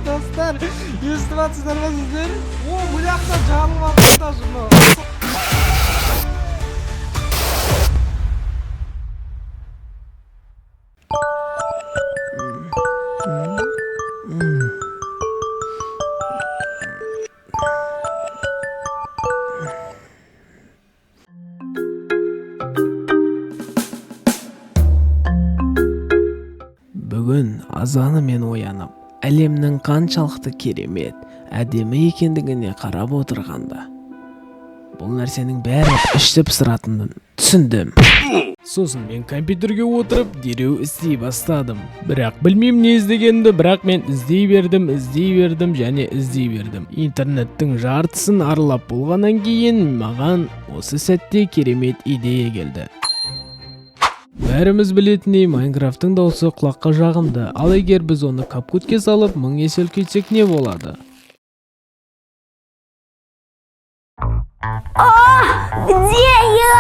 Dostlar, естіп атсыздар ма сіздер? О, мұляқта жалып атсыздар жұны. Бүгін азаны мен оянып, әлемнің қаншалықты керемет, әдемі екендігіне қарап отырғанда, бұл нәрсенің бәрі ішті пысыратынын түсіндім. Сосын мен компьютерге отырып, дереу іздей бастадым. Бірақ білмеймін не іздегенімді, бірақ мен іздей бердім және іздей бердім. Интернеттің жартысын аралап болғаннан кейін маған осы сәтте керемет идея келді. Бәріміз білетіндей, Майнкрафттың дауысы құлаққа жағымды, ал егер біз оны капкутке салып, 1000 есе үлкейтсек не болады? Где я?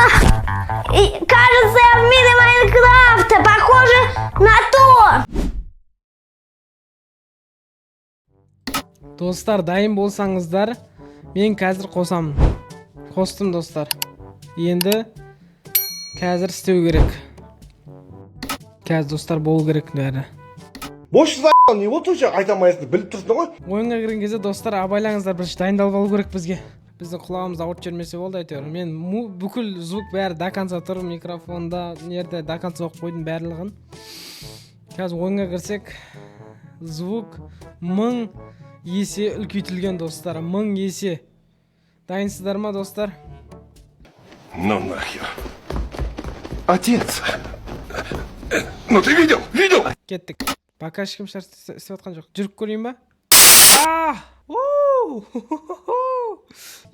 Кажется, я в мире Майнкрафта. Похоже на то. Достар, дайын болсаңыздар, мен қазір қосамын. Қостым, достар. Енді қазір істеу керек. Қазір достар болу керек бәрі. Бош не болды уже айтамайсың, біліп тұрсың ғой. Ойынға кірген кезде достар, абайлаңыздар, бірінші дайындалып алу керек бізге. Біздің құлағымыз ауырып жүрмесе болды әйтеуір. Мен бүкіл звук бәрі до конца тұр, микрофонда, нерде до конца оқып қойдым барлығын. Қазір ойынға кірсек, звук 1000 есе үлкейтілген достар, 1000 есе. Дайынсыздар ма, достар? Ну нахер. Отец. Ну ты видел? Кеттік. Пока ешкім шарт істеп атқан жоқ. Жүріп көрейін ба?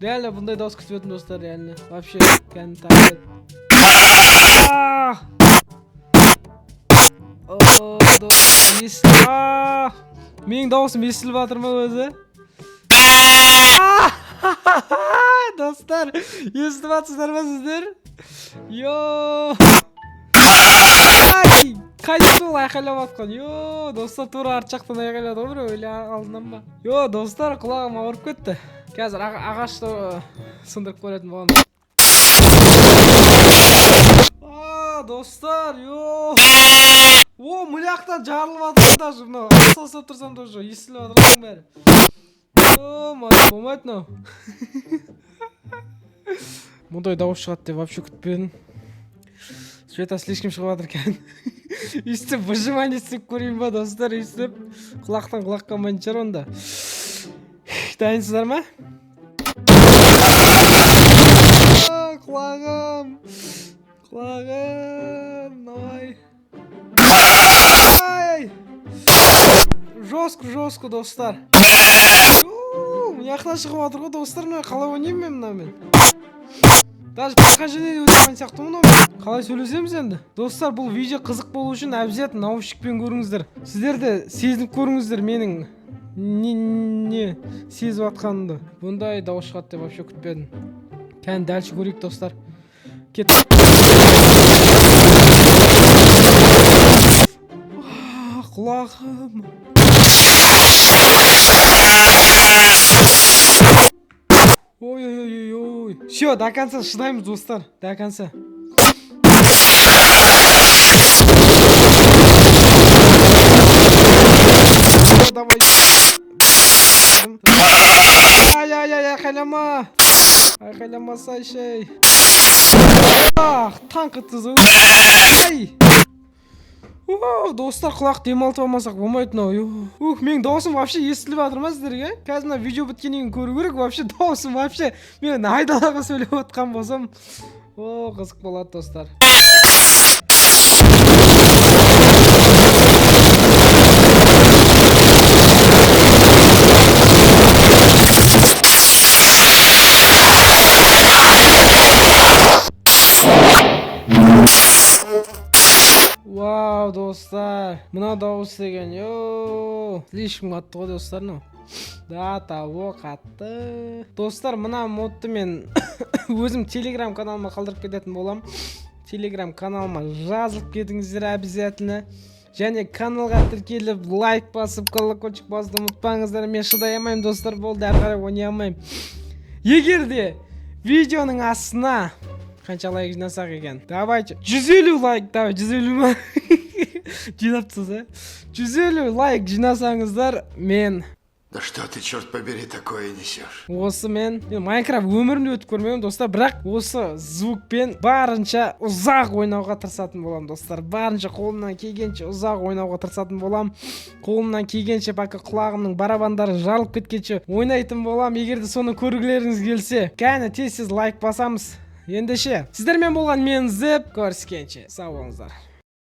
Реально бұндай дауыс күтіп едім, достар, реально. Вообще, кәні тағылет. Менің дауысым естіліп атыр ма өзі? Достар, естіп атсыздар ма сіздер? Қайсы ол айқайлап атқан? Достар, тура арт жақтан айқайлады ғой, өлі алдынан ба? Достар, құлағым ауырып кетті. Қазір ағашты сындырып көретін болам. Достар, мұляқтан жарылып атыр да жұны. Асасып тұрсам да жұ, естіліп атырдың бәрі. Маты болмайды нау. Мұндай дауыс шығады деп вообще күтпедім. Света слишком шығып атыр кән. Үстіп выживание істеп көрейін ба, достар, үстіп. Құлақтан құлаққа манчар онда. Дайынсыздар ма? Құлағым, давай. Жестко, достар. Мияқтан шығып атыр ғой, достар, қалай ойнайым мен? Даже прохождение өткен сияқты мұны қалай сөйлесеміз енді? Достар, бұл видео қызық болу үшін обязательно наушникпен көріңіздер. Сіздер де сезініп көріңіздер менің не сезіп атқанымды. Бұндай дауыс шығады деп вообще күтпедім. Кән дәлші көрейік, достар. Кет. Құлағым. Ой. Все, до конца шыдаймыз, достар. До конца. Давай. Айқайламасай шей. Танк ұттызу. Достар, құлақ демалтып алмасақ болмайды мынау. Менің даусым вообще естіліп жатыр ма сіздерге? Қазір мына видео біткеннен кейін көру керек. Вообще даусым вообще мен айдалаға сөйлеп отқан болсам, қызық болады, достар. Вау, достар, мына дауыс деген, слишком қатты ғой, достар, да, того қатты. Достар, мына модты мен өзім телеграм каналыма қалдырып кететін болам. Телеграм каналыма жазылып кетіңіздер обязательно. және каналға тіркеліп лайк басып колокольчик басуды ұмытпаңыздар. Мен шыдай алмаймын достар, болды, әрі қарай ойнай алмаймын. Егер де видеоның астына қанша лайк жинасақ екен? Давайте 150 лайк, давай 150 лайк. Жинапсыз, 150 лайк жинасаңыздар, мен Да что ты, черт побери, такое несешь? осы мен Майнкрафт өмірімде өтіп көрмеймін достар, бірақ осы звукпен барынша ұзақ ойнауға тырысатын болам достар. Барынша қолымнан келгенше ұзақ ойнауға тырысатын болам. Қолымнан келгенше пока құлағымның барабандары жарылып кеткенше ойнайтын болам. Егер де соны көргілеріңіз келсе, кәне тез лайк басамыз. Ендеше сіздермен болған мен Зеп, көріскенше сау болыңыздар.